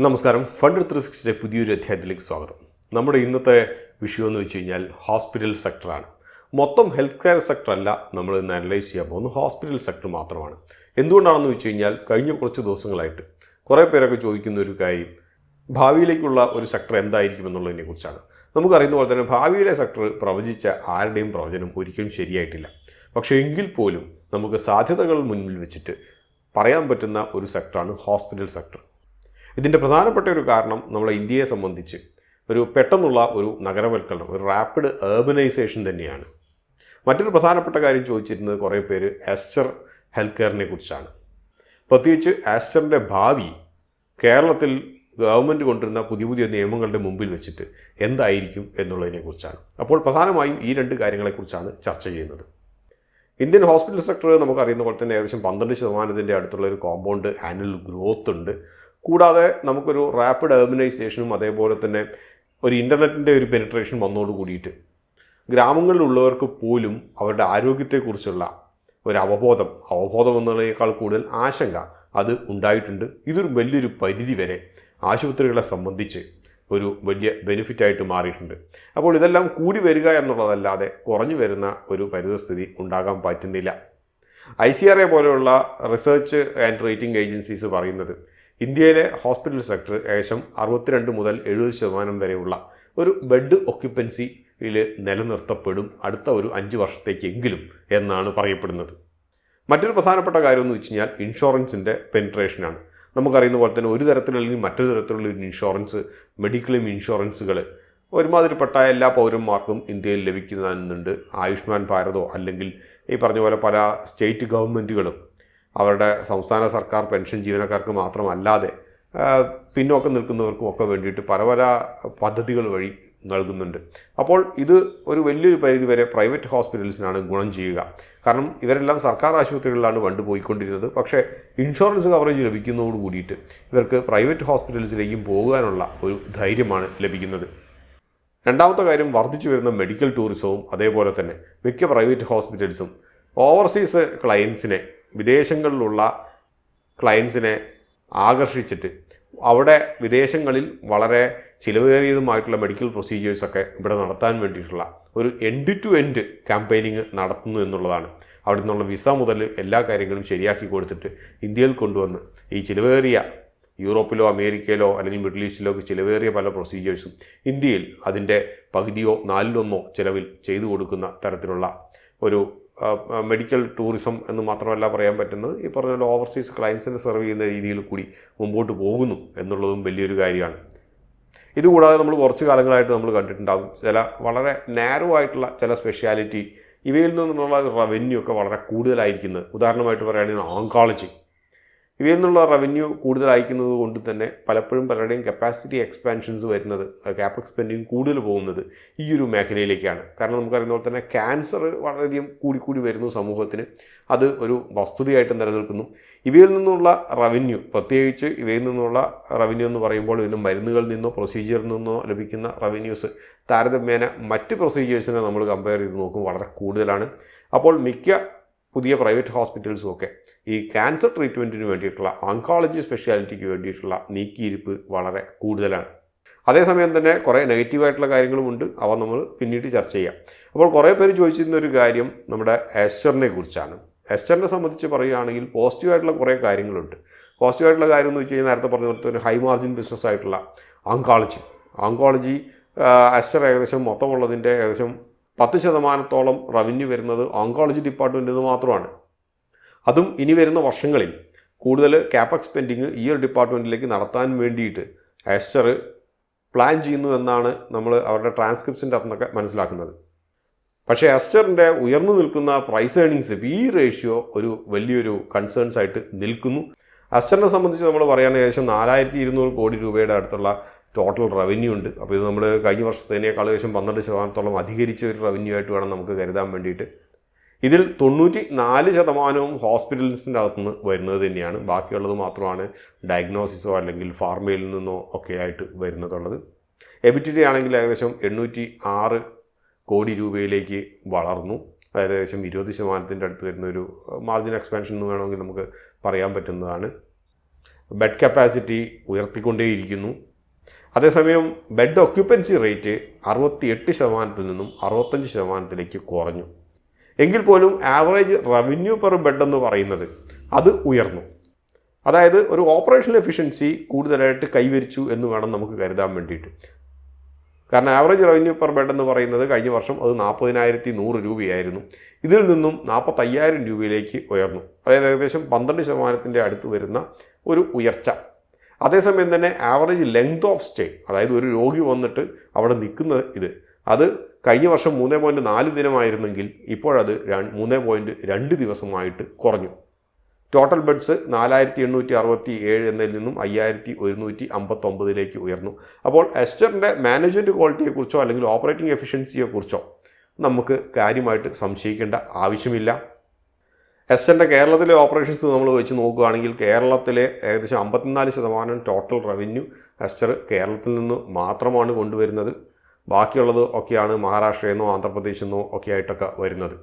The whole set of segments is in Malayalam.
നമസ്കാരം. ഫണ്ട് 360 പുതിയൊരു അധ്യായത്തിലേക്ക് സ്വാഗതം. നമ്മുടെ ഇന്നത്തെ വിഷയം എന്ന് വെച്ച് കഴിഞ്ഞാൽ ഹോസ്പിറ്റൽ സെക്ടറാണ്. മൊത്തം ഹെൽത്ത് കെയർ സെക്ടർ അല്ല നമ്മൾ ഇന്ന് അനലൈസ് ചെയ്യാൻ പോകുന്നത്, ഹോസ്പിറ്റൽ സെക്ടർ മാത്രമാണ്. എന്തുകൊണ്ടാണെന്ന് വെച്ച് കഴിഞ്ഞാൽ കഴിഞ്ഞ കുറച്ച് ദിവസങ്ങളായിട്ട് കുറേ പേരൊക്കെ ചോദിക്കുന്ന ഒരു കാര്യം ഭാവിയിലേക്കുള്ള ഒരു സെക്ടർ എന്തായിരിക്കും എന്നുള്ളതിനെ കുറിച്ചാണ്. നമുക്കറിയുന്ന പോലെ തന്നെ ഭാവിയിലെ സെക്ടർ പ്രവചിച്ച ആരുടെയും പ്രവചനം ഒരിക്കലും ശരിയായിട്ടില്ല. പക്ഷേ എങ്കിൽ പോലും നമുക്ക് സാധ്യതകൾ മുന്നിൽ വെച്ചിട്ട് പറയാൻ പറ്റുന്ന ഒരു സെക്ടറാണ് ഹോസ്പിറ്റൽ സെക്ടർ. ഇതിൻ്റെ പ്രധാനപ്പെട്ട ഒരു കാരണം നമ്മളെ ഇന്ത്യയെ സംബന്ധിച്ച് ഒരു പെട്ടെന്നുള്ള ഒരു നഗരവൽക്കരണം, ഒരു റാപ്പിഡ് ഏർബനൈസേഷൻ തന്നെയാണ്. മറ്റൊരു പ്രധാനപ്പെട്ട കാര്യം ചോദിച്ചിരുന്നത് കുറേ പേര് ആസ്റ്റർ ഹെൽത്ത് കെയറിനെ കുറിച്ചാണ്. പ്രത്യേകിച്ച് ആസ്റ്ററിൻ്റെ ഭാവി കേരളത്തിൽ ഗവൺമെൻറ് കൊണ്ടുവരുന്ന പുതിയ പുതിയ നിയമങ്ങളുടെ മുമ്പിൽ വെച്ചിട്ട് എന്തായിരിക്കും എന്നുള്ളതിനെക്കുറിച്ചാണ്. അപ്പോൾ പ്രധാനമായും ഈ രണ്ട് കാര്യങ്ങളെക്കുറിച്ചാണ് ചർച്ച ചെയ്യുന്നത്. ഇന്ത്യൻ ഹോസ്പിറ്റൽ സെക്ടർ നമുക്കറിയുന്ന പോലെ തന്നെ ഏകദേശം 12% അടുത്തുള്ള ഒരു കോമ്പൗണ്ട് ആനുവൽ ഗ്രോത്ത് ഉണ്ട്. കൂടാതെ നമുക്കൊരു റാപ്പിഡ് ഏർബനൈസേഷനും അതേപോലെ തന്നെ ഒരു ഇൻ്റർനെറ്റിൻ്റെ ഒരു പെനിട്രേഷൻ വന്നോട് കൂടിയിട്ട് ഗ്രാമങ്ങളിലുള്ളവർക്ക് പോലും അവരുടെ ആരോഗ്യത്തെക്കുറിച്ചുള്ള ഒരു അവബോധം എന്നതിനേക്കാൾ കൂടുതൽ ആശങ്ക അത് ഉണ്ടായിട്ടുണ്ട്. ഇതൊരു വലിയൊരു പരിധി വരെ ആശുപത്രികളെ സംബന്ധിച്ച് ഒരു വലിയ ബെനിഫിറ്റായിട്ട് മാറിയിട്ടുണ്ട്. അപ്പോൾ ഇതെല്ലാം കൂടി വരിക എന്നുള്ളതല്ലാതെ കുറഞ്ഞു വരുന്ന ഒരു പരിതസ്ഥിതി ഉണ്ടാകാൻ പറ്റുന്നില്ല. ICRA പോലെയുള്ള റിസർച്ച് ആൻഡ് റേറ്റിംഗ് ഏജൻസീസ് പറയുന്നത് ഇന്ത്യയിലെ ഹോസ്പിറ്റൽ സെക്ടർ ഏകദേശം 62 മുതൽ 70% വരെയുള്ള ഒരു ബെഡ് ഒക്യുപ്പൻസിയിൽ നിലനിർത്തപ്പെടും അടുത്ത ഒരു 5 വർഷത്തേക്കെങ്കിലും എന്നാണ് പറയപ്പെടുന്നത്. മറ്റൊരു പ്രധാനപ്പെട്ട കാര്യം എന്ന് വെച്ച് കഴിഞ്ഞാൽ ഇൻഷുറൻസിൻ്റെ പെനിട്രേഷനാണ്. നമുക്കറിയുന്ന പോലെ തന്നെ ഒരു തരത്തിലല്ലെങ്കിൽ മറ്റൊരു തരത്തിലുള്ള ഇൻഷുറൻസ്, മെഡിക്ലെയിം ഇൻഷുറൻസുകൾ ഒരുമാതിരിപ്പെട്ട എല്ലാ പൗരന്മാർക്കും ഇന്ത്യയിൽ ലഭിക്കുന്നുണ്ട്. ആയുഷ്മാൻ ഭാരതോ അല്ലെങ്കിൽ ഈ പറഞ്ഞ പോലെ പല സ്റ്റേറ്റ് ഗവൺമെൻറ്റുകളും അവരുടെ സംസ്ഥാന സർക്കാർ പെൻഷൻ ജീവനക്കാർക്ക് മാത്രമല്ലാതെ പിന്നോക്കം നിൽക്കുന്നവർക്കും ഒക്കെ വേണ്ടിയിട്ട് പല പല പദ്ധതികൾ വഴി നൽകുന്നുണ്ട്. അപ്പോൾ ഇത് ഒരു വലിയൊരു പരിധി വരെ പ്രൈവറ്റ് ഹോസ്പിറ്റൽസിനാണ് ഗുണം ചെയ്യുക. കാരണം ഇവരെല്ലാം സർക്കാർ ആശുപത്രികളിലാണ് പണ്ട് പോയിക്കൊണ്ടിരുന്നത്. പക്ഷേ ഇൻഷുറൻസ് കവറേജ് ലഭിക്കുന്നതോട് കൂടിയിട്ട് ഇവർക്ക് പ്രൈവറ്റ് ഹോസ്പിറ്റൽസിലേക്കും പോകാനുള്ള ഒരു ധൈര്യമാണ് ലഭിക്കുന്നത്. രണ്ടാമത്തെ കാര്യം, വർദ്ധിച്ചു വരുന്ന മെഡിക്കൽ ടൂറിസവും അതേപോലെ തന്നെ മിക്ക പ്രൈവറ്റ് ഹോസ്പിറ്റൽസും ഓവർസീസ് ക്ലയൻസിനെ, വിദേശങ്ങളിലുള്ള ക്ലയൻസിനെ ആകർഷിച്ചിട്ട് അവിടെ വിദേശങ്ങളിൽ വളരെ ചിലവേറിയതുമായിട്ടുള്ള മെഡിക്കൽ പ്രൊസീജിയേഴ്സൊക്കെ ഇവിടെ നടത്താൻ വേണ്ടിയിട്ടുള്ള ഒരു എൻഡ് ടു എൻഡ് ക്യാമ്പയിനിങ് നടത്തുന്നു എന്നുള്ളതാണ്. അവിടെ നിന്നുള്ള വിസ മുതൽ എല്ലാ കാര്യങ്ങളും ശരിയാക്കി കൊടുത്തിട്ട് ഇന്ത്യയിൽ കൊണ്ടുവന്ന് ഈ ചിലവേറിയ യൂറോപ്പിലോ അമേരിക്കയിലോ അല്ലെങ്കിൽ മിഡിൽ ഈസ്റ്റിലോ ചിലവേറിയ പല പ്രൊസീജിയേഴ്സും ഇന്ത്യയിൽ അതിൻ്റെ പകുതിയോ 4/1 ചിലവിൽ ചെയ്തു കൊടുക്കുന്ന തരത്തിലുള്ള ഒരു മെഡിക്കൽ ടൂറിസം എന്ന് മാത്രമല്ല പറയാൻ പറ്റുന്നത്, ഈ പറഞ്ഞ ഓവർസീസ് ക്ലയൻസിനെ സെർവ് ചെയ്യുന്ന രീതിയിൽ കൂടി മുമ്പോട്ട് പോകുന്നു എന്നുള്ളതും വലിയൊരു കാര്യമാണ്. ഇതുകൂടാതെ നമ്മൾ കുറച്ച് കാലങ്ങളായിട്ട് നമ്മൾ കണ്ടിട്ടുണ്ടാകും ചില വളരെ നാരോ ആയിട്ടുള്ള ചില സ്പെഷ്യാലിറ്റി, ഇവയിൽ നിന്നുള്ള റവന്യൂ ഒക്കെ വളരെ കൂടുതലായിരിക്കുന്നത്. ഉദാഹരണമായിട്ട് പറയുകയാണെങ്കിൽ ഓങ്കോളജി, ഇവയിൽ നിന്നുള്ള റവന്യൂ കൂടുതലായിരിക്കുന്നത് കൊണ്ട് തന്നെ പലപ്പോഴും പലരുടെയും കപ്പാസിറ്റി എക്സ്പാൻഷൻസ് വരുന്നത്, ക്യാപെക്സ് സ്പെൻഡിങ് കൂടുതൽ പോകുന്നത് ഈ ഒരു മേഖലയിലേക്കാണ്. കാരണം നമുക്കറിയുന്ന പോലെ തന്നെ ക്യാൻസർ വളരെയധികം കൂടിക്കൂടി വരുന്നു സമൂഹത്തിന്. അത് ഒരു വസ്തുതയായിട്ട് നിലനിൽക്കുന്നു. ഇവയിൽ നിന്നുള്ള റവന്യൂ, പ്രത്യേകിച്ച് ഇവയിൽ നിന്നുള്ള റവന്യൂ എന്ന് പറയുമ്പോൾ ഇതിന് മരുന്നുകളിൽ നിന്നോ പ്രൊസീജിയറിൽ നിന്നോ ലഭിക്കുന്ന റവന്യൂസ് താരതമ്യേന മറ്റ് പ്രൊസീജിയേഴ്സിനെ നമ്മൾ കമ്പയർ ചെയ്ത് നോക്കും വളരെ കൂടുതലാണ്. അപ്പോൾ മിക്ക പുതിയ പ്രൈവറ്റ് ഹോസ്പിറ്റൽസും ഒക്കെ ഈ ക്യാൻസർ ട്രീറ്റ്മെൻറ്റിന് വേണ്ടിയിട്ടുള്ള ഓങ്കോളജി സ്പെഷ്യാലിറ്റിക്ക് വേണ്ടിയിട്ടുള്ള നീക്കിയിരിപ്പ് വളരെ കൂടുതലാണ്. അതേസമയം തന്നെ കുറേ നെഗറ്റീവായിട്ടുള്ള കാര്യങ്ങളുമുണ്ട്, അവ നമ്മൾ പിന്നീട് ചർച്ച ചെയ്യാം. അപ്പോൾ കുറേ പേര് ചോദിച്ചിരുന്ന ഒരു കാര്യം നമ്മുടെ ആസ്റ്ററിനെ കുറിച്ചാണ്. ആസ്റ്ററിനെ സംബന്ധിച്ച് പറയുകയാണെങ്കിൽ പോസിറ്റീവായിട്ടുള്ള കുറേ കാര്യങ്ങളുണ്ട്. പോസിറ്റീവായിട്ടുള്ള കാര്യം എന്ന് വെച്ച് കഴിഞ്ഞാൽ നേരത്തെ പറഞ്ഞ പോലെ ഒരു ഹൈ മാർജിൻ ബിസിനസ് ആയിട്ടുള്ള ഓങ്കോളജി ആസ്റ്റർ ഏകദേശം മൊത്തമുള്ളതിൻ്റെ ഏകദേശം 10% റവന്യൂ വരുന്നത് ഓങ്കോളജി ഡിപ്പാർട്ട്മെൻറ്റിൽ നിന്ന് മാത്രമാണ്. അതും ഇനി വരുന്ന വർഷങ്ങളിൽ കൂടുതൽ ക്യാപെക്സ് സ്പെൻഡിങ് ഈ ഒരു ഡിപ്പാർട്ട്മെൻറ്റിലേക്ക് നടത്താൻ വേണ്ടിയിട്ട് ആസ്റ്റർ പ്ലാൻ ചെയ്യുന്നു എന്നാണ് നമ്മൾ അവരുടെ ട്രാൻസ്ക്രിപ്ഷൻ്റെ അകത്തുനിന്നൊക്കെ മനസ്സിലാക്കുന്നത്. പക്ഷേ ആസ്റ്ററിൻ്റെ ഉയർന്നു നിൽക്കുന്ന പ്രൈസ് ഏർണിങ്സ് ഈ റേഷ്യോ ഒരു വലിയൊരു കൺസേൺസ് ആയിട്ട് നിൽക്കുന്നു. ആസ്റ്ററിനെ സംബന്ധിച്ച് നമ്മൾ പറയുകയാണെങ്കിൽ ഏകദേശം 4200 കോടി രൂപയുടെ അടുത്തുള്ള ടോട്ടൽ റവന്യൂ ഉണ്ട്. അപ്പോൾ ഇത് നമ്മൾ കഴിഞ്ഞ വർഷത്തേനേക്കാൾ ഏകദേശം 12% അധികരിച്ച ഒരു റവന്യൂ ആയിട്ട് വേണം നമുക്ക് കരുതാൻ വേണ്ടിയിട്ട്. ഇതിൽ 94% ഹോസ്പിറ്റൽസിൻ്റെ അകത്തുനിന്ന് വരുന്നത് തന്നെയാണ്. ബാക്കിയുള്ളത് മാത്രമാണ് ഡയഗ്നോസിസോ അല്ലെങ്കിൽ ഫാർമയിൽ നിന്നോ ഒക്കെ ആയിട്ട് വരുന്നതുള്ളത്. എബിറ്റിഡ ആണെങ്കിൽ ഏകദേശം 806 കോടി രൂപയിലേക്ക് വളർന്നു. അതായത് ഏകദേശം 20% അടുത്ത് വരുന്ന ഒരു മാർജിൻ എക്സ്പാൻഷൻ എന്ന് വേണമെങ്കിൽ നമുക്ക് പറയാൻ പറ്റുന്നതാണ്. ബെഡ് കപ്പാസിറ്റി ഉയർത്തിക്കൊണ്ടേയിരിക്കുന്നു. അതേസമയം ബെഡ് ഒക്യുപ്പൻസി റേറ്റ് 68% നിന്നും 65% കുറഞ്ഞു. എങ്കിൽ പോലും ആവറേജ് റവന്യൂ പെർ ബെഡ് എന്ന് പറയുന്നത് അത് ഉയർന്നു. അതായത് ഒരു ഓപ്പറേഷണൽ എഫിഷ്യൻസി കൂടുതലായിട്ട് കൈവരിച്ചു എന്ന് വേണം നമുക്ക് കരുതാൻ വേണ്ടിയിട്ട്. കാരണം ആവറേജ് റവന്യൂ പെർ ബെഡ് എന്ന് പറയുന്നത് കഴിഞ്ഞ വർഷം അത് 40,100 രൂപയായിരുന്നു. ഇതിൽ നിന്നും 45,000 രൂപയിലേക്ക് ഉയർന്നു. അതായത് ഏകദേശം 12% അടുത്ത് വരുന്ന ഒരു ഉയർച്ച. അതേസമയം തന്നെ ആവറേജ് ലെങ്ത് ഓഫ് സ്റ്റേ, അതായത് ഒരു രോഗി വന്നിട്ട് അവിടെ നിൽക്കുന്ന അത് കഴിഞ്ഞ വർഷം 3.4 ദിനമായിരുന്നെങ്കിൽ ഇപ്പോഴത് 3.2 ദിവസമായിട്ട് കുറഞ്ഞു. ടോട്ടൽ ബെഡ്സ് 4,867 എന്നതിൽ നിന്നും 5,159 ഉയർന്നു. അപ്പോൾ എസ്റ്ററിൻ്റെ മാനേജ്മെൻറ്റ് ക്വാളിറ്റിയെക്കുറിച്ചോ അല്ലെങ്കിൽ ഓപ്പറേറ്റിംഗ് എഫിഷ്യൻസിയെക്കുറിച്ചോ നമുക്ക് കാര്യമായിട്ട് സംശയിക്കേണ്ട ആവശ്യമില്ല. എസ്റ്ററിൻ്റെ കേരളത്തിലെ ഓപ്പറേഷൻസ് നമ്മൾ വെച്ച് നോക്കുകയാണെങ്കിൽ കേരളത്തിലെ ഏകദേശം 54% ടോട്ടൽ റവന്യൂ എസ്റ്റർ കേരളത്തിൽ നിന്ന് മാത്രമാണ് കൊണ്ടുവരുന്നത്. ബാക്കിയുള്ളത് ഒക്കെയാണ് മഹാരാഷ്ട്രയിൽ നിന്നോ ആന്ധ്രാപ്രദേശിൽ നിന്നോ ഒക്കെ ആയിട്ടൊക്കെ വരുന്നത്.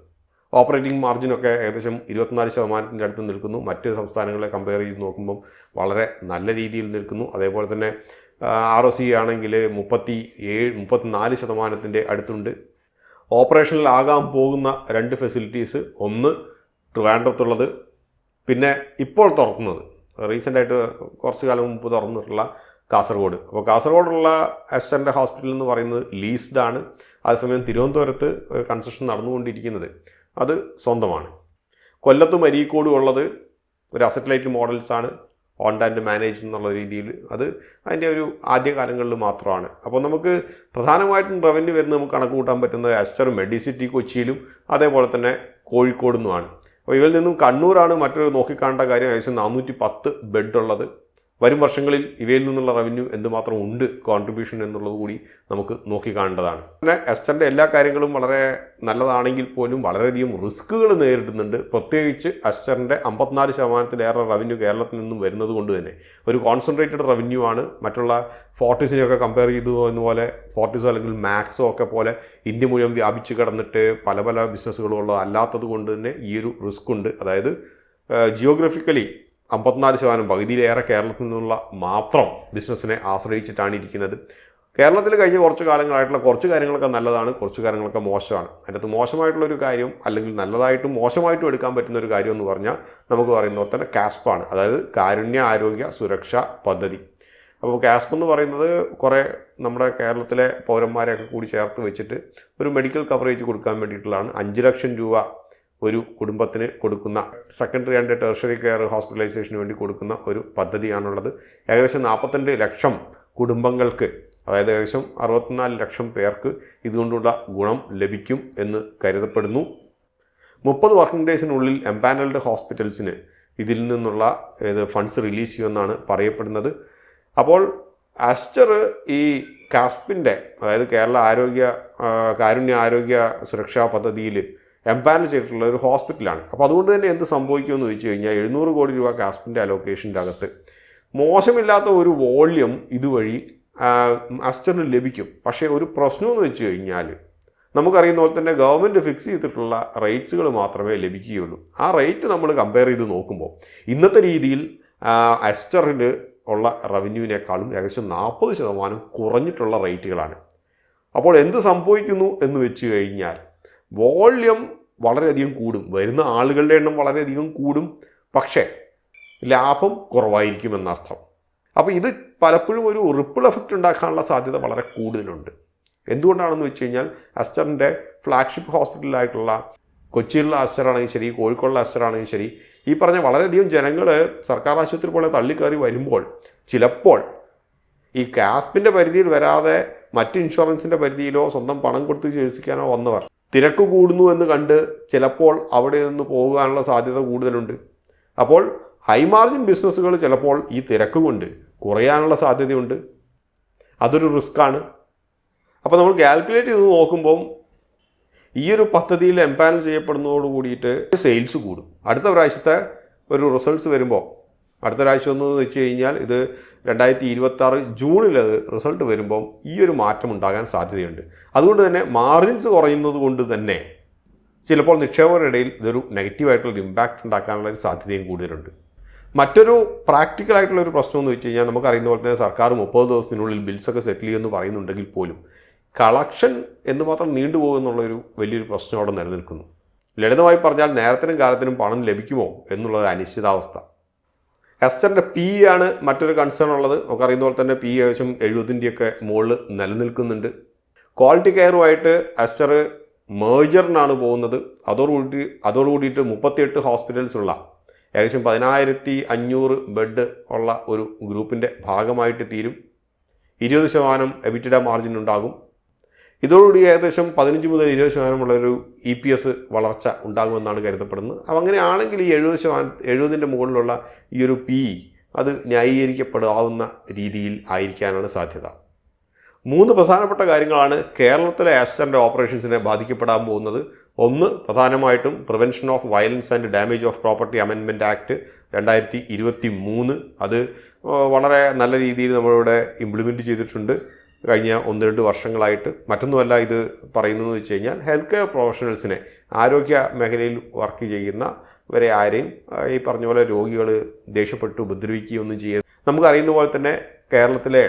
ഓപ്പറേറ്റിംഗ് മാർജിനൊക്കെ ഏകദേശം 24% അടുത്ത് നിൽക്കുന്നു. മറ്റ് സംസ്ഥാനങ്ങളെ കമ്പയർ ചെയ്ത് നോക്കുമ്പം വളരെ നല്ല രീതിയിൽ നിൽക്കുന്നു. അതേപോലെ തന്നെ ROC ആണെങ്കിൽ 34% അടുത്തുണ്ട്. ഓപ്പറേഷനിൽ ആകാൻ പോകുന്ന 2 ഫെസിലിറ്റീസ്, ഒന്ന് ട്രിവാൻഡ്രത്തുള്ളത്, പിന്നെ ഇപ്പോൾ തുറക്കുന്നത് റീസെൻ്റായിട്ട് കുറച്ച് കാലം മുമ്പ് തുറന്നിട്ടുള്ള കാസർഗോഡ്. അപ്പോൾ കാസർഗോഡുള്ള എസ്റ്ററിൻ്റെ ഹോസ്പിറ്റൽ എന്ന് പറയുന്നത് ലീസ്ഡാണ്. അതേസമയം തിരുവനന്തപുരത്ത് ഒരു കൺസ്ട്രക്ഷൻ നടന്നുകൊണ്ടിരിക്കുന്നത് അത് സ്വന്തമാണ്. കൊല്ലത്തും അരീക്കോടും ഉള്ളത് ഒരു അസറ്റ് മോഡൽസാണ്, ഓൺ ആൻഡ് മാനേജ് എന്നുള്ള രീതിയിൽ. അത് അതിൻ്റെ ഒരു ആദ്യകാലങ്ങളിൽ മാത്രമാണ്. അപ്പോൾ നമുക്ക് പ്രധാനമായിട്ടും റവന്യൂ വരുന്നത് നമുക്ക് കണക്ക് കൂട്ടാൻ പറ്റുന്നത് എസ്റ്റർ മെഡിസിറ്റി കൊച്ചിയിലും അതേപോലെ തന്നെ കോഴിക്കോട് നിന്നുമാണ്. അപ്പോൾ ഇവയിൽ നിന്നും കണ്ണൂരാണ് മറ്റൊരു നോക്കിക്കാണേണ്ട കാര്യം. ഏകദേശം 410 ബെഡ് ഉള്ളത്. വരും വർഷങ്ങളിൽ ഇവയിൽ നിന്നുള്ള റവന്യൂ എന്തുമാത്രം ഉണ്ട് കോൺട്രിബ്യൂഷൻ എന്നുള്ളത് കൂടി നമുക്ക് നോക്കിക്കാണേണ്ടതാണ്. പിന്നെ എസ്റ്ററിൻ്റെ എല്ലാ കാര്യങ്ങളും വളരെ നല്ലതാണെങ്കിൽ പോലും വളരെയധികം റിസ്ക്കുകൾ നേരിടുന്നുണ്ട്. പ്രത്യേകിച്ച് എസ്റ്ററിൻ്റെ 54%-ലേറെ റവന്യൂ കേരളത്തിൽ നിന്നും വരുന്നത് കൊണ്ട് തന്നെ ഒരു കോൺസെൻട്രേറ്റഡ് റവന്യൂ ആണ്. മറ്റുള്ള ഫോർട്ടിസിനെയൊക്കെ കമ്പയർ ചെയ്തു എന്നപോലെ ഫോർട്ടിസോ അല്ലെങ്കിൽ മാക്സോ ഒക്കെ പോലെ ഇന്ത്യ മുഴുവൻ വ്യാപിച്ച് കിടന്നിട്ട് പല പല ബിസിനസ്സുകളുള്ളത് അല്ലാത്തത് കൊണ്ട് തന്നെ ഈ ഒരു റിസ്ക് ഉണ്ട്. അതായത് ജിയോഗ്രഫിക്കലി 54% പകുതിയിലേറെ കേരളത്തിൽ നിന്നുള്ള മാത്രം ബിസിനസ്സിനെ ആശ്രയിച്ചിട്ടാണ് ഇരിക്കുന്നത്. കേരളത്തിൽ കഴിഞ്ഞ കുറച്ച് കാലങ്ങളായിട്ടുള്ള കുറച്ച് കാര്യങ്ങളൊക്കെ നല്ലതാണ്, കുറച്ച് കാര്യങ്ങളൊക്കെ മോശമാണ്. അതിനകത്ത് മോശമായിട്ടുള്ളൊരു കാര്യം അല്ലെങ്കിൽ നല്ലതായിട്ടും മോശമായിട്ടും എടുക്കാൻ പറ്റുന്ന ഒരു കാര്യം എന്ന് പറഞ്ഞാൽ നമുക്ക് പറയുന്ന പോലെ തന്നെ കാസ്പാണ്. അതായത് കാരുണ്യ ആരോഗ്യ സുരക്ഷാ പദ്ധതി. അപ്പോൾ കാസ്പ് എന്ന് പറയുന്നത് കുറേ നമ്മുടെ കേരളത്തിലെ പൗരന്മാരെയൊക്കെ കൂടി ചേർത്ത് വെച്ചിട്ട് ഒരു മെഡിക്കൽ കവറേജ് കൊടുക്കാൻ വേണ്ടിയിട്ടുള്ളതാണ്. 5 ലക്ഷം രൂപ ഒരു കുടുംബത്തിന് കൊടുക്കുന്ന, സെക്കൻഡറി ആൻഡ് ടെർഷറി കെയർ ഹോസ്പിറ്റലൈസേഷന് വേണ്ടി കൊടുക്കുന്ന ഒരു പദ്ധതിയാണുള്ളത്. ഏകദേശം 42 ലക്ഷം കുടുംബങ്ങൾക്ക്, അതായത് ഏകദേശം 64 ലക്ഷം പേർക്ക് ഇതുകൊണ്ടുള്ള ഗുണം ലഭിക്കും എന്ന് കരുതപ്പെടുന്നു. 30 വർക്കിംഗ് ഡേയ്സിനുള്ളിൽ എംപാനൽഡ് ഹോസ്പിറ്റൽസിന് ഇതിൽ നിന്നുള്ള ഫണ്ട്സ് റിലീസ് ചെയ്യുമെന്നാണ് പറയപ്പെടുന്നത്. അപ്പോൾ എസ്റ്റർ ഈ കാസ്പിൻ്റെ, അതായത് കേരള കാരുണ്യ ആരോഗ്യ സുരക്ഷാ പദ്ധതിയിൽ എംപാനൽ ചെയ്തിട്ടുള്ള ഒരു ഹോസ്പിറ്റലാണ്. അപ്പോൾ അതുകൊണ്ട് തന്നെ എന്ത് സംഭവിക്കുമെന്ന് ചോദിച്ചു കഴിഞ്ഞാൽ 700 കോടി രൂപ കാസ്പിൻ്റെ അലോക്കേഷൻ്റെ അകത്ത് മോശമില്ലാത്ത ഒരു വോള്യം ഇതുവഴി എസ്റ്ററിന് ലഭിക്കും. പക്ഷേ ഒരു പ്രശ്നമെന്ന് വെച്ച് കഴിഞ്ഞാൽ നമുക്കറിയുന്ന പോലെ തന്നെ ഗവൺമെൻറ് ഫിക്സ് ചെയ്തിട്ടുള്ള റേറ്റ്സുകൾ മാത്രമേ ലഭിക്കുകയുള്ളൂ. ആ റേറ്റ് നമ്മൾ കമ്പയർ ചെയ്ത് നോക്കുമ്പോൾ ഇന്നത്തെ രീതിയിൽ എസ്റ്ററിന് ഉള്ള റവന്യൂവിനേക്കാളും ഏകദേശം 40% കുറഞ്ഞിട്ടുള്ള റേറ്റുകളാണ്. അപ്പോൾ എന്ത് സംഭവിക്കുന്നു എന്ന് വെച്ച് കഴിഞ്ഞാൽ വോള്യം വളരെയധികം കൂടും, വരുന്ന ആളുകളുടെ എണ്ണം വളരെയധികം കൂടും, പക്ഷേ ലാഭം കുറവായിരിക്കും എന്നർത്ഥം. അപ്പോൾ ഇത് പലപ്പോഴും ഒരു റിപ്പിൾ എഫക്റ്റ് ഉണ്ടാക്കാനുള്ള സാധ്യത വളരെ കൂടുതലുണ്ട്. എന്തുകൊണ്ടാണെന്ന് വെച്ച് കഴിഞ്ഞാൽ എസ്റ്ററിൻ്റെ ഫ്ലാഗ്ഷിപ്പ് ഹോസ്പിറ്റലായിട്ടുള്ള കൊച്ചിയിലുള്ള എസ്റ്റർ ആണെങ്കിൽ ശരി, കോഴിക്കോടുള്ള എസ്റ്റർ ആണെങ്കിൽ ശരി, ഈ പറഞ്ഞ വളരെയധികം ജനങ്ങൾ സർക്കാർ ആശുപത്രി പോലെ തള്ളിക്കയറി വരുമ്പോൾ ചിലപ്പോൾ ഈ കാസ്പിൻ്റെ പരിധിയിൽ വരാതെ മറ്റ് ഇൻഷുറൻസിൻ്റെ പരിധിയിലോ സ്വന്തം പണം കൊടുത്ത് ചികിത്സിക്കാനോ വന്നവർ തിരക്ക് കൂടുന്നു എന്ന് കണ്ട് ചിലപ്പോൾ അവിടെ നിന്ന് പോകാനുള്ള സാധ്യത കൂടുതലുണ്ട്. അപ്പോൾ ഹൈ മാർജിൻ ബിസിനസ്സുകൾ ചിലപ്പോൾ ഈ തിരക്ക് കൊണ്ട് കുറയാനുള്ള സാധ്യതയുണ്ട്. അതൊരു റിസ്ക്കാണ്. അപ്പോൾ നമ്മൾ കാൽക്കുലേറ്റ് ചെയ്ത് നോക്കുമ്പം ഈ ഒരു പദ്ധതിയിൽ എംപാനൽ ചെയ്യപ്പെടുന്നതോട് കൂടിയിട്ട് സെയിൽസ് കൂടും. അടുത്ത പ്രാവശ്യത്തെ ഒരു റിസൾട്ട്സ് വരുമ്പോൾ, അടുത്ത പ്രാവശ്യം ഒന്ന് വെച്ച് കഴിഞ്ഞാൽ ഇത് 2026 ജൂണിൽ അത് റിസൾട്ട് വരുമ്പം ഈ ഒരു മാറ്റം ഉണ്ടാകാൻ സാധ്യതയുണ്ട്. അതുകൊണ്ട് തന്നെ മാർജിൻസ് കുറയുന്നത് കൊണ്ട് തന്നെ ചിലപ്പോൾ നിക്ഷേപകരുടെ ഇടയിൽ ഇതൊരു നെഗറ്റീവായിട്ടുള്ളൊരു ഇമ്പാക്റ്റ് ഉണ്ടാക്കാനുള്ള ഒരു സാധ്യതയും കൂടുതലുണ്ട്. മറ്റൊരു പ്രാക്ടിക്കലായിട്ടുള്ള ഒരു പ്രശ്നം എന്ന് വെച്ച് കഴിഞ്ഞാൽ നമുക്കറിയുന്ന പോലെ തന്നെ സർക്കാർ 30 ദിവസത്തിനുള്ളിൽ ബിൽസൊക്കെ സെറ്റിൽ ചെയ്യുമെന്ന് പറയുന്നുണ്ടെങ്കിൽ പോലും കളക്ഷൻ എന്തുമാത്രം നീണ്ടുപോകുമെന്നുള്ളൊരു വലിയൊരു പ്രശ്നം അവിടെ നിലനിൽക്കുന്നു. ലളിതമായി പറഞ്ഞാൽ നേരത്തിനും കാലത്തിനും പണം ലഭിക്കുമോ എന്നുള്ളത് അനിശ്ചിതാവസ്ഥ. എസ്റ്ററിൻ്റെ പി ആണ് മറ്റൊരു കൺസേൺ ഉള്ളത്. നമുക്കറിയുന്ന പോലെ തന്നെ പി ഏകദേശം 70-ൻ്റെയൊക്കെ മുകളിൽ നിലനിൽക്കുന്നുണ്ട്. ക്വാളിറ്റി കെയറുമായിട്ട് എസ്റ്റർ മേജറിനാണ് പോകുന്നത്. അതോടുകൂടിയിട്ട് 38 ഹോസ്പിറ്റൽസ് ഉള്ള ഏകദേശം 10,500 ബെഡ് ഉള്ള ഒരു ഗ്രൂപ്പിൻ്റെ ഭാഗമായിട്ട് തീരും. 20% എബിറ്റിഡ മാർജിൻ ഉണ്ടാകും. ഇതോടുകൂടി ഏകദേശം 15 മുതൽ 20% ഉള്ളൊരു EPS വളർച്ച ഉണ്ടാകുമെന്നാണ് കരുതപ്പെടുന്നത്. അപ്പോൾ അങ്ങനെയാണെങ്കിൽ ഈ 70-ൻ്റെ മുകളിലുള്ള ഈ ഒരു PE അത് ന്യായീകരിക്കപ്പെടാവുന്ന രീതിയിൽ ആയിരിക്കാനാണ് സാധ്യത. 3 പ്രധാനപ്പെട്ട കാര്യങ്ങളാണ് കേരളത്തിലെ ആസ്റ്ററിൻ്റെ ഓപ്പറേഷൻസിനെ ബാധിക്കപ്പെടാൻ പോകുന്നത്. ഒന്ന്, പ്രധാനമായിട്ടും prevention of violence and damage of property amendment act 2023. അത് വളരെ നല്ല രീതിയിൽ നമ്മളിവിടെ ഇംപ്ലിമെൻറ്റ് ചെയ്തിട്ടുണ്ട് കഴിഞ്ഞ 1-2 വർഷങ്ങളായിട്ട്. മറ്റൊന്നുമല്ല ഇത് പറയുന്നതെന്ന് വെച്ച് കഴിഞ്ഞാൽ ഹെൽത്ത് കെയർ പ്രൊഫഷണൽസിനെ, ആരോഗ്യ മേഖലയിൽ വർക്ക് ചെയ്യുന്നവരെ ആരെയും ഈ പറഞ്ഞ പോലെ രോഗികൾ ദേഷ്യപ്പെട്ട് ഉപദ്രവിക്കുകയൊന്നും ചെയ്യരുത്. നമുക്കറിയുന്ന പോലെ തന്നെ കേരളത്തിലെ,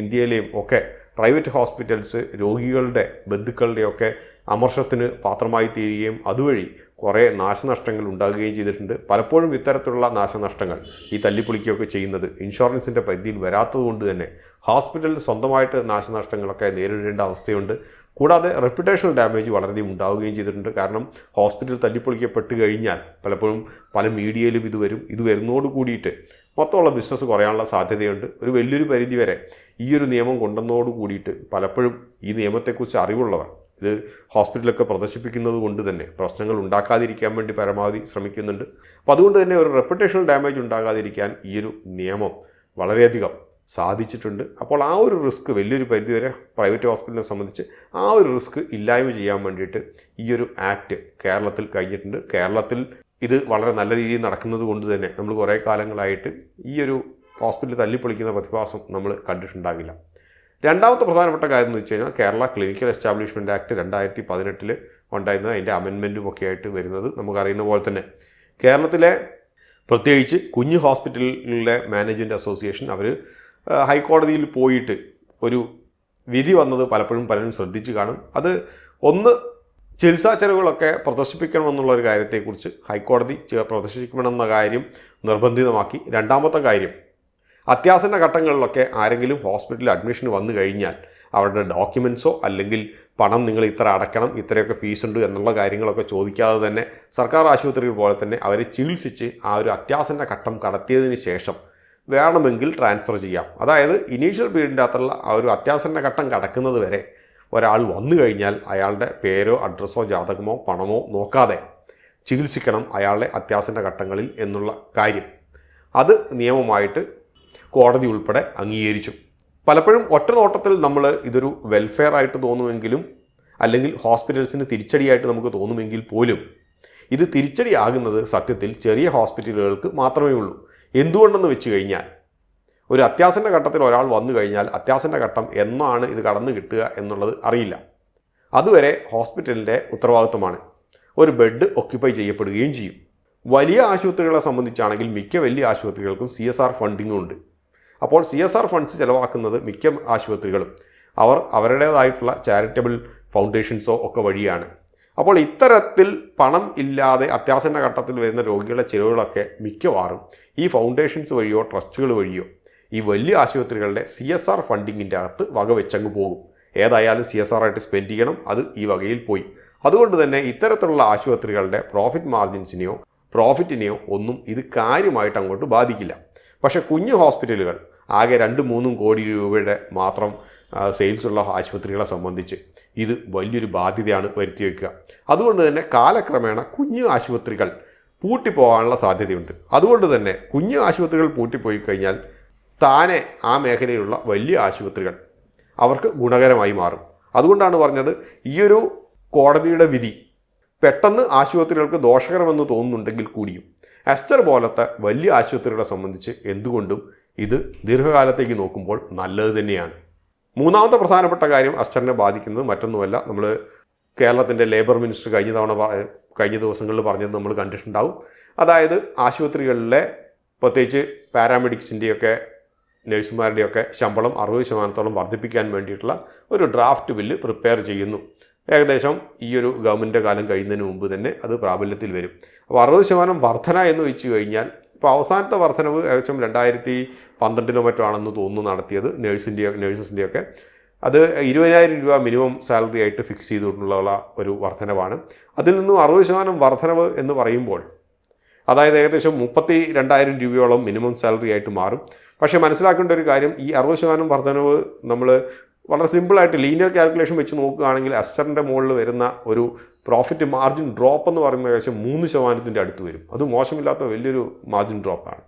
ഇന്ത്യയിലെയും ഒക്കെ പ്രൈവറ്റ് ഹോസ്പിറ്റൽസ് രോഗികളുടെ ബന്ധുക്കളുടെയൊക്കെ അമർഷത്തിന് പാത്രമായി തീരുകയും അതുവഴി കുറേ നാശനഷ്ടങ്ങൾ ഉണ്ടാകുകയും ചെയ്തിട്ടുണ്ട്. പലപ്പോഴും ഇത്തരത്തിലുള്ള നാശനഷ്ടങ്ങൾ ഈ തല്ലിപ്പൊളിക്കുകയൊക്കെ ചെയ്യുന്നത് ഇൻഷുറൻസിൻ്റെ പരിധിയിൽ വരാത്തത് കൊണ്ട് തന്നെ ഹോസ്പിറ്റലിൽ സ്വന്തമായിട്ട് നാശനഷ്ടങ്ങളൊക്കെ നേരിടേണ്ട അവസ്ഥയുണ്ട്. കൂടാതെ റെപ്യൂട്ടേഷണൽ ഡാമേജ് വളരെയധികം ഉണ്ടാവുകയും ചെയ്തിട്ടുണ്ട്. കാരണം ഹോസ്പിറ്റൽ തല്ലിപ്പൊളിക്കപ്പെട്ട് കഴിഞ്ഞാൽ പലപ്പോഴും പല മീഡിയയിലും ഇത് വരുന്നതോട് കൂടിയിട്ട് മൊത്തമുള്ള ബിസിനസ് കുറയാനുള്ള സാധ്യതയുണ്ട്. ഒരു വലിയൊരു പരിധി വരെ ഈ ഒരു നിയമം കൊണ്ടുവന്നതോട് കൂടിയിട്ട് പലപ്പോഴും ഈ നിയമത്തെക്കുറിച്ച് അറിവുള്ളവർ ഇത് ഹോസ്പിറ്റലൊക്കെ പ്രദർശിപ്പിക്കുന്നത് കൊണ്ട് തന്നെ പ്രശ്നങ്ങൾ ഉണ്ടാക്കാതിരിക്കാൻ വേണ്ടി പരമാവധി ശ്രമിക്കുന്നുണ്ട്. അപ്പോൾ അതുകൊണ്ട് തന്നെ ഒരു റെപ്യൂട്ടേഷണൽ ഡാമേജ് ഉണ്ടാകാതിരിക്കാൻ ഈ ഒരു നിയമം വളരെയധികം സാധിച്ചിട്ടുണ്ട്. അപ്പോൾ ആ ഒരു റിസ്ക് വലിയൊരു പരിധിവരെ പ്രൈവറ്റ് ഹോസ്പിറ്റലിനെ സംബന്ധിച്ച് ആ ഒരു റിസ്ക് ഇല്ലായ്മ ചെയ്യാൻ വേണ്ടിയിട്ട് ഈ ഒരു ആക്ട് കേരളത്തിൽ കഴിഞ്ഞിട്ടുണ്ട്. കേരളത്തിൽ ഇത് വളരെ നല്ല രീതിയിൽ നടക്കുന്നത് കൊണ്ട് തന്നെ നമ്മൾ കുറേ കാലങ്ങളായിട്ട് ഈ ഒരു ഹോസ്പിറ്റൽ തല്ലിപ്പൊളിക്കുന്ന പ്രതിഭാസം നമ്മൾ കണ്ടിട്ടുണ്ടാകില്ല. രണ്ടാമത്തെ പ്രധാനപ്പെട്ട കാര്യം എന്ന് വെച്ച് കഴിഞ്ഞാൽ കേരള ക്ലിനിക്കൽ എസ്റ്റാബ്ലിഷ്മെൻറ്റ് ആക്ട് 2018 ഉണ്ടായിരുന്നത്, അതിൻ്റെ അമെൻമെൻറ്റും ഒക്കെ ആയിട്ട് വരുന്നത് നമുക്കറിയുന്ന പോലെ തന്നെ കേരളത്തിലെ പ്രത്യേകിച്ച് കുഞ്ഞു ഹോസ്പിറ്റലിലെ മാനേജ്മെൻറ്റ് അസോസിയേഷൻ അവർ ഹൈക്കോടതിയിൽ പോയിട്ട് ഒരു വിധി വന്നത് പലപ്പോഴും പലരും ശ്രദ്ധിച്ച് കാണും. അത് ഒന്ന്, ചികിത്സാ ചെലവുകളൊക്കെ പ്രദർശിപ്പിക്കണമെന്നുള്ളൊരു കാര്യത്തെക്കുറിച്ച് ഹൈക്കോടതി പ്രദർശിപ്പിക്കണമെന്ന കാര്യം നിർബന്ധിതമാക്കി. രണ്ടാമത്തെ കാര്യം, അത്യാസന്ന ഘട്ടങ്ങളിലൊക്കെ ആരെങ്കിലും ഹോസ്പിറ്റലിൽ അഡ്മിഷന് വന്നു കഴിഞ്ഞാൽ അവരുടെ ഡോക്യുമെൻറ്റ്സോ അല്ലെങ്കിൽ പണം നിങ്ങൾ ഇത്ര അടയ്ക്കണം, ഇത്രയൊക്കെ ഫീസുണ്ട് എന്നുള്ള കാര്യങ്ങളൊക്കെ ചോദിക്കാതെ തന്നെ സർക്കാർ ആശുപത്രികൾ പോലെ തന്നെ അവരെ ചികിത്സിച്ച് ആ ഒരു അത്യാസന്ന ഘട്ടം കടത്തിയതിന് ശേഷം വേണമെങ്കിൽ ട്രാൻസ്ഫർ ചെയ്യാം. അതായത് ഇനീഷ്യൽ പീരീഡിൻ്റെ അകത്തുള്ള ആ ഒരു അത്യാസന്ന ഘട്ടം കടക്കുന്നത് വരെ ഒരാൾ വന്നു കഴിഞ്ഞാൽ അയാളുടെ പേരോ അഡ്രസ്സോ ജാതകമോ പണമോ നോക്കാതെ ചികിത്സിക്കണം അയാളുടെ അത്യാസന്ന ഘട്ടങ്ങളിൽ എന്നുള്ള കാര്യം അത് നിയമമായിട്ട് കോടതി ഉൾപ്പെടെ അംഗീകരിച്ചു. പലപ്പോഴും ഒറ്റ നോട്ടത്തിൽ നമ്മൾ ഇതൊരു വെൽഫെയർ ആയിട്ട് തോന്നുമെങ്കിലും അല്ലെങ്കിൽ ഹോസ്പിറ്റൽസിന് തിരിച്ചടിയായിട്ട് നമുക്ക് തോന്നുമെങ്കിൽ പോലും ഇത് തിരിച്ചടിയാകുന്നത് സത്യത്തിൽ ചെറിയ ഹോസ്പിറ്റലുകൾക്ക് മാത്രമേ ഉള്ളൂ. എന്തുകൊണ്ടെന്ന് വെച്ച് കഴിഞ്ഞാൽ ഒരു അത്യാസന്ന ഘട്ടത്തിൽ ഒരാൾ വന്നു കഴിഞ്ഞാൽ അത്യാസന്ന ഘട്ടം എന്നാണ് ഇത് കടന്നു കിട്ടുക എന്നുള്ളത് അറിയില്ല. അതുവരെ ഹോസ്പിറ്റലിൻ്റെ ഉത്തരവാദിത്വമാണ്. ഒരു ബെഡ് ഒക്യുപ്പൈ ചെയ്യപ്പെടുകയും ചെയ്യും. വലിയ ആശുപത്രികളെ സംബന്ധിച്ചാണെങ്കിൽ മിക്ക വലിയ ആശുപത്രികൾക്കും CSR ഫണ്ടിങ്ങും ഉണ്ട്. അപ്പോൾ CSR ഫണ്ട്സ് ചിലവാക്കുന്നത് മിക്ക ആശുപത്രികളും അവരുടേതായിട്ടുള്ള ചാരിറ്റബിൾ ഫൗണ്ടേഷൻസോ ഒക്കെ വഴിയാണ്. അപ്പോൾ ഇത്തരത്തിൽ പണം ഇല്ലാതെ അത്യാസന്ന ഘട്ടത്തിൽ വരുന്ന രോഗികളുടെ ചിലവുകളൊക്കെ മിക്കവാറും ഈ ഫൗണ്ടേഷൻസ് വഴിയോ ട്രസ്റ്റുകൾ വഴിയോ ഈ വലിയ ആശുപത്രികളുടെ CSR ഫണ്ടിങ്ങിൻ്റെ അകത്ത് വകവെച്ചങ്ങ് പോകും. ഏതായാലും CSR ആയിട്ട് സ്പെൻഡ് ചെയ്യണം, അത് ഈ വകയിൽ പോയി. അതുകൊണ്ട് തന്നെ ഇത്തരത്തിലുള്ള ആശുപത്രികളുടെ പ്രോഫിറ്റ് മാർജിൻസിനെയോ പ്രോഫിറ്റിനെയോ ഒന്നും ഇത് കാര്യമായിട്ട് അങ്ങോട്ട് ബാധിക്കില്ല. പക്ഷേ കുഞ്ഞു ഹോസ്പിറ്റലുകൾ ആകെ 2-3 കോടി രൂപയുടെ മാത്രം സെയിൽസ് ഉള്ള ആശുപത്രികളെ സംബന്ധിച്ച് ഇത് വലിയൊരു ബാധ്യതയാണ് വരുത്തി വയ്ക്കുക. അതുകൊണ്ട് തന്നെ കാലക്രമേണ കുഞ്ഞു ആശുപത്രികൾ പൂട്ടിപ്പോകാനുള്ള സാധ്യതയുണ്ട്. അതുകൊണ്ട് തന്നെ കുഞ്ഞു ആശുപത്രികൾ പൂട്ടിപ്പോയി കഴിഞ്ഞാൽ താനെ ആ മേഖലയിലുള്ള വലിയ ആശുപത്രികൾ അവർക്ക് ഗുണകരമായി മാറും. അതുകൊണ്ടാണ് പറഞ്ഞത് ഈയൊരു കോടതിയുടെ വിധി പെട്ടെന്ന് ആശുപത്രികൾക്ക് ദോഷകരമെന്ന് തോന്നുന്നുണ്ടെങ്കിൽ കൂടിയും എസ്റ്റർ പോലത്തെ വലിയ ആശുപത്രികളെ സംബന്ധിച്ച് എന്തുകൊണ്ടും ഇത് ദീർഘകാലത്തേക്ക് നോക്കുമ്പോൾ നല്ലത് തന്നെയാണ്. മൂന്നാമത്തെ പ്രധാനപ്പെട്ട കാര്യം എസ്റ്ററിനെ ബാധിക്കുന്നത് മറ്റൊന്നുമല്ല, നമ്മൾ കേരളത്തിൻ്റെ ലേബർ മിനിസ്റ്റർ കഴിഞ്ഞ ദിവസങ്ങളിൽ പറഞ്ഞത് നമ്മൾ കണ്ടിട്ടുണ്ടാവും. അതായത് ആശുപത്രികളിലെ പ്രത്യേകിച്ച് പാരാമെഡിക്സിൻ്റെയൊക്കെ നഴ്സുമാരുടെയൊക്കെ ശമ്പളം 60% വർദ്ധിപ്പിക്കാൻ വേണ്ടിയിട്ടുള്ള ഒരു ഡ്രാഫ്റ്റ് ബില്ല് പ്രിപ്പയർ ചെയ്യുന്നു. ഏകദേശം ഈ ഒരു ഗവൺമെൻറ് കാലം കഴിയുന്നതിന് മുമ്പ് തന്നെ അത് പ്രാബല്യത്തിൽ വരും. അപ്പോൾ 60% വർധന എന്ന് വെച്ച് കഴിഞ്ഞാൽ ഇപ്പോൾ അവസാനത്തെ വർധനവ് ഏകദേശം 2012 മറ്റോ ആണെന്ന് തോന്നുന്നു നടത്തിയത് നേഴ്സസിൻ്റെയൊക്കെ. അത് 20,000 രൂപ മിനിമം സാലറി ആയിട്ട് ഫിക്സ് ചെയ്തിട്ടുള്ള ഒരു വർധനവാണ്. അതിൽ നിന്നും 60% വർധനവ് എന്ന് പറയുമ്പോൾ അതായത് ഏകദേശം 32,000 രൂപയോളം മിനിമം സാലറി ആയിട്ട് മാറും. പക്ഷേ മനസ്സിലാക്കേണ്ട ഒരു കാര്യം, ഈ 60% വർധനവ് നമ്മൾ വളരെ സിമ്പിളായിട്ട് ലീനിയർ കാൽക്കുലേഷൻ വെച്ച് നോക്കുകയാണെങ്കിൽ അസ്റ്ററിൻ്റെ മുകളിൽ വരുന്ന ഒരു പ്രോഫിറ്റ് മാർജിൻ ഡ്രോപ്പ് എന്ന് പറയുന്നത് ഏകദേശം 3% അടുത്ത് വരും. അത് മോശമില്ലാത്ത വലിയൊരു മാർജിൻ ഡ്രോപ്പാണ്.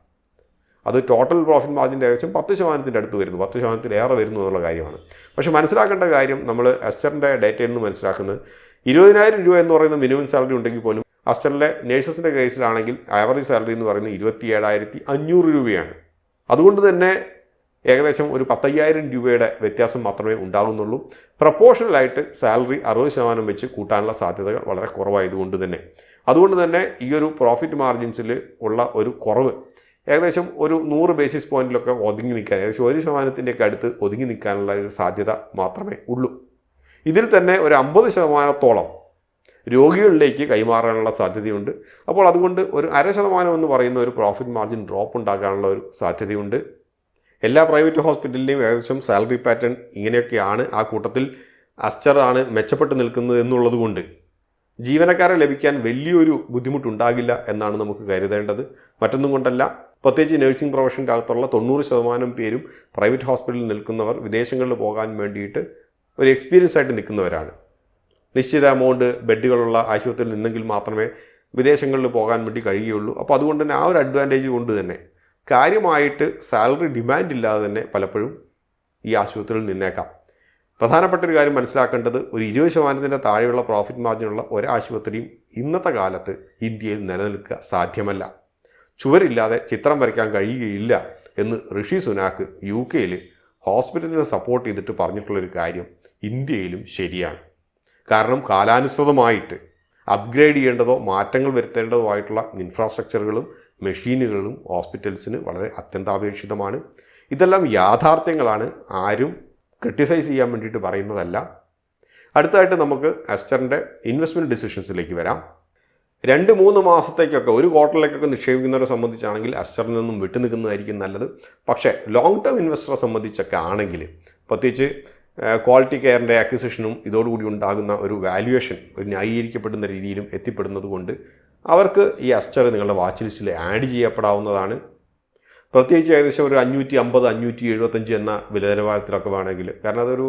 അത് ടോട്ടൽ പ്രോഫിറ്റ് മാർജിൻ്റെ ഏകദേശം 10% അടുത്ത് വരുന്നു, 10%-ലേറെ വരുന്നു എന്നുള്ള കാര്യമാണ്. പക്ഷേ മനസ്സിലാക്കേണ്ട കാര്യം, നമ്മൾ അസ്റ്ററിൻ്റെ ഡേറ്റയിൽ നിന്ന് മനസ്സിലാക്കുന്നത് 20,000 രൂപ എന്ന് പറയുന്ന മിനിമം സാലറി ഉണ്ടെങ്കിൽ പോലും അസ്റ്ററിലെ നേഴ്സസിൻ്റെ കേസിലാണെങ്കിൽ ആവറേജ് സാലറി എന്ന് പറയുന്നത് 27,500 രൂപയാണ്. അതുകൊണ്ട് തന്നെ ഏകദേശം ഒരു 10,000 രൂപയുടെ വ്യത്യാസം മാത്രമേ ഉണ്ടാകുന്നുള്ളൂ. പ്രപ്പോർഷണലായിട്ട് സാലറി 60% വെച്ച് കൂട്ടാനുള്ള സാധ്യതകൾ വളരെ കുറവായതുകൊണ്ട് തന്നെ അതുകൊണ്ട് തന്നെ ഈ ഒരു പ്രോഫിറ്റ് മാർജിൻസിൽ ഉള്ള ഒരു കുറവ് ഏകദേശം ഒരു 100 ബേസിസ് പോയിന്റിലൊക്കെ ഒതുങ്ങി നിൽക്കാൻ, ഏകദേശം 1% അടുത്ത് ഒതുങ്ങി നിൽക്കാനുള്ള ഒരു സാധ്യത മാത്രമേ ഉള്ളൂ. ഇതിൽ തന്നെ ഒരു 50%-ഓളം രോഗികളിലേക്ക് കൈമാറാനുള്ള സാധ്യതയുണ്ട്. അപ്പോൾ അതുകൊണ്ട് ഒരു 0.5% എന്ന് പറയുന്ന ഒരു പ്രോഫിറ്റ് മാർജിൻ ഡ്രോപ്പ് ഉണ്ടാകാനുള്ള ഒരു സാധ്യതയുണ്ട്. എല്ലാ പ്രൈവറ്റ് ഹോസ്പിറ്റലിലെയും ഏകദേശം സാലറി പാറ്റേൺ ഇങ്ങനെയൊക്കെയാണ്. ആ കൂട്ടത്തിൽ അസ്റ്ററാണ് മെച്ചപ്പെട്ട് നിൽക്കുന്നത് എന്നുള്ളത് കൊണ്ട് ജീവനക്കാരെ ലഭിക്കാൻ വലിയൊരു ബുദ്ധിമുട്ടുണ്ടാകില്ല എന്നാണ് നമുക്ക് കരുതേണ്ടത്. മറ്റൊന്നും കൊണ്ടല്ല, പ്രത്യേകിച്ച് നഴ്സിംഗ് പ്രൊഫഷൻ്റെ അകത്തുള്ള 90% പേരും പ്രൈവറ്റ് ഹോസ്പിറ്റലിൽ നിൽക്കുന്നവർ വിദേശങ്ങളിൽ പോകാൻ വേണ്ടിയിട്ട് ഒരു എക്സ്പീരിയൻസ് ആയിട്ട് നിൽക്കുന്നവരാണ്. നിശ്ചിത എമൗണ്ട് ബെഡുകളുള്ള ആശുപത്രിയിൽ നിന്നെങ്കിൽ മാത്രമേ വിദേശങ്ങളിൽ പോകാൻ വേണ്ടി കഴിയുകയുള്ളൂ. അപ്പോൾ അതുകൊണ്ട് തന്നെ ആ ഒരു അഡ്വാൻറ്റേജ് കൊണ്ട് തന്നെ കാര്യമായിട്ട് സാലറി ഡിമാൻഡ് ഇല്ലാതെ തന്നെ പലപ്പോഴും ഈ ആശുപത്രിയിൽ നിന്നേക്കാം. പ്രധാനപ്പെട്ട ഒരു കാര്യം മനസ്സിലാക്കേണ്ടത്, ഒരു 20% താഴെയുള്ള പ്രോഫിറ്റ് മാർജിനുള്ള ഒരാശുപത്രിയും ഇന്നത്തെ കാലത്ത് ഇന്ത്യയിൽ നിലനിൽക്കുക സാധ്യമല്ല. ചുവരില്ലാതെ ചിത്രം വരയ്ക്കാൻ കഴിയുകയില്ല എന്ന് ഋഷി സുനാക്ക് UK ഹോസ്പിറ്റലിനെ സപ്പോർട്ട് ചെയ്തിട്ട് പറഞ്ഞിട്ടുള്ളൊരു കാര്യം ഇന്ത്യയിലും ശരിയാണ്. കാരണം കാലാനുസൃതമായിട്ട് അപ്ഗ്രേഡ് ചെയ്യേണ്ടതോ മാറ്റങ്ങൾ വരുത്തേണ്ടതോ ആയിട്ടുള്ള ഇൻഫ്രാസ്ട്രക്ചറുകളും മെഷീനുകളും ഹോസ്പിറ്റൽസിന് വളരെ അത്യന്താപേക്ഷിതമാണ്. ഇതെല്ലാം യാഥാർത്ഥ്യങ്ങളാണ്, ആരും ക്രിട്ടിസൈസ് ചെയ്യാൻ വേണ്ടിയിട്ട് പറയുന്നതല്ല. അടുത്തായിട്ട് നമുക്ക് അസ്റ്ററിൻ്റെ ഇൻവെസ്റ്റ്മെൻറ്റ് ഡിസിഷൻസിലേക്ക് വരാം. 2-3 മാസത്തേക്കൊക്കെ ഒരു ക്വാർട്ടറിലേക്കൊക്കെ നിക്ഷേപിക്കുന്നവരെ സംബന്ധിച്ചാണെങ്കിൽ അസ്റ്ററിൽ നിന്നും വിട്ടു നിൽക്കുന്നതായിരിക്കും നല്ലത്. പക്ഷേ ലോങ് ടേം ഇൻവെസ്റ്ററെ സംബന്ധിച്ചൊക്കെ ആണെങ്കിൽ, പ്രത്യേകിച്ച് ക്വാളിറ്റി കെയറിൻ്റെ അക്വിസിഷനും ഇതോടുകൂടി ഉണ്ടാകുന്ന ഒരു വാല്യുവേഷൻ ഒരു ന്യായീകരിക്കപ്പെടുന്ന രീതിയിലും എത്തിപ്പെടുന്നത് കൊണ്ട് അവർക്ക് ഈ അസ്റ്റർ നിങ്ങളുടെ വാച്ച് ലിസ്റ്റിൽ ആഡ് ചെയ്യപ്പെടാവുന്നതാണ്. പ്രത്യേകിച്ച് ഏകദേശം ഒരു 550-575 എന്ന വില നിലവാരത്തിലൊക്കെ വേണമെങ്കിൽ, കാരണം അതൊരു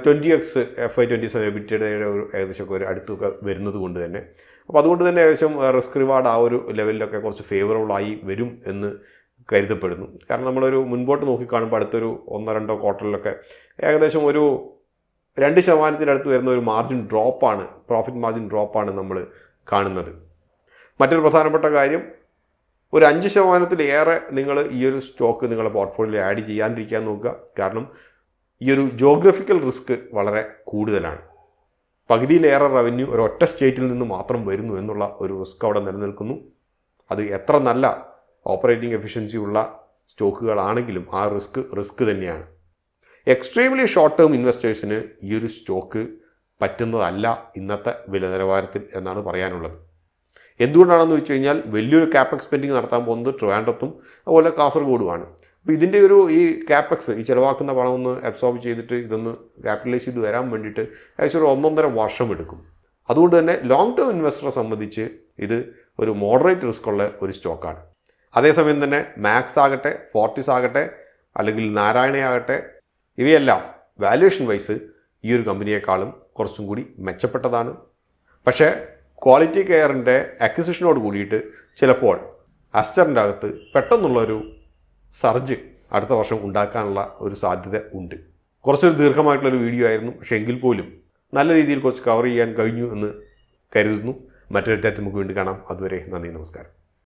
20x FY27 എബിറ്റയുടെ ഒരു ഏകദേശമൊക്കെ ഒരു അടുത്തൊക്കെ വരുന്നത് കൊണ്ട് തന്നെ, അപ്പോൾ അതുകൊണ്ട് തന്നെ ഏകദേശം റിസ്ക് റിവാർഡ് ആ ഒരു ലെവലിലൊക്കെ കുറച്ച് ഫേവറബിളായി വരും എന്ന് കരുതപ്പെടുന്നു. കാരണം നമ്മളൊരു മുൻപോട്ട് നോക്കിക്കാണുമ്പോൾ അടുത്തൊരു 1-2 ക്വാർട്ടറിലൊക്കെ ഏകദേശം ഒരു 2% അടുത്ത് വരുന്ന ഒരു മാർജിൻ ഡ്രോപ്പാണ്, പ്രോഫിറ്റ് മാർജിൻ ഡ്രോപ്പാണ് നമ്മൾ കാണുന്നത്. മറ്റൊരു പ്രധാനപ്പെട്ട കാര്യം, ഒരു 5%-ലേറെ നിങ്ങൾ ഈ ഒരു സ്റ്റോക്ക് നിങ്ങളുടെ പോർട്ട്ഫോളിയോയിൽ ആഡ് ചെയ്യാണ്ടിരിക്കാൻ നോക്കുക. കാരണം ഈ ഒരു ജോഗ്രഫിക്കൽ റിസ്ക് വളരെ കൂടുതലാണ്. പകുതിയിലേറെ റവന്യൂ ഒരു ഒറ്റ സ്റ്റേറ്റിൽ നിന്ന് മാത്രം വരുന്നു എന്നുള്ള ഒരു റിസ്ക് അവിടെ നിലനിൽക്കുന്നു. അത് എത്ര നല്ല ഓപ്പറേറ്റിംഗ് എഫിഷ്യൻസി ഉള്ള സ്റ്റോക്കുകളാണെങ്കിലും ആ റിസ്ക് തന്നെയാണ്. എക്സ്ട്രീംലി ഷോർട്ട് ടേം ഇൻവെസ്റ്റേഴ്സിന് ഈ ഒരു സ്റ്റോക്ക് പറ്റുന്നതല്ല ഇന്നത്തെ വില നിലവാരത്തിൽ എന്നാണ് പറയാനുള്ളത്. എന്തുകൊണ്ടാണെന്ന് വെച്ച് കഴിഞ്ഞാൽ വലിയൊരു ക്യാപെക്സ് സ്പെൻഡിങ് നടത്താൻ പോകുന്നത് ട്രിവാൻഡ്രത്തും അതുപോലെ കാസർഗോഡുമാണ്. അപ്പോൾ ഇതിൻ്റെ ഈ ക്യാപെക്സ്, ഈ ചിലവാക്കുന്ന പണം ഒന്ന് അബ്സോർബ് ചെയ്തിട്ട് ഇതൊന്ന് ക്യാപിറ്റലൈസ് ചെയ്ത് വരാൻ വേണ്ടിയിട്ട് ഏകദേശം ഒരു 1.5 വർഷം എടുക്കും. അതുകൊണ്ട് തന്നെ ലോങ് ടേം ഇൻവെസ്റ്ററെ സംബന്ധിച്ച് ഇത് ഒരു മോഡറേറ്റ് റിസ്ക് ഉള്ള ഒരു സ്റ്റോക്കാണ്. അതേസമയം തന്നെ മാക്സ് ആകട്ടെ, ഫോർട്ടിസ് ആകട്ടെ, അല്ലെങ്കിൽ നാരായണയാകട്ടെ, ഇവയെല്ലാം വാല്യുവേഷൻ വൈസ് ഈ ഒരു കമ്പനിയെക്കാളും കുറച്ചും കൂടി മെച്ചപ്പെട്ടതാണ്. പക്ഷേ ക്വാളിറ്റി കെയറിൻ്റെ അക്വിസിഷനോട് കൂടിയിട്ട് ചിലപ്പോൾ അസ്റ്ററിൻ്റെ അകത്ത് പെട്ടെന്നുള്ളൊരു സർജ് അടുത്ത വർഷം ഉണ്ടാക്കാനുള്ള ഒരു സാധ്യത ഉണ്ട്. കുറച്ചൊരു ദീർഘമായിട്ടുള്ളൊരു വീഡിയോ ആയിരുന്നു, പക്ഷേ എങ്കിൽ പോലും നല്ല രീതിയിൽ കുറച്ച് കവർ ചെയ്യാൻ കഴിഞ്ഞു എന്ന് കരുതുന്നു. മറ്റൊരു അധ്യായത്തിൽ നമുക്ക് വീണ്ടും കാണാം. അതുവരെ നന്ദി, നമസ്കാരം.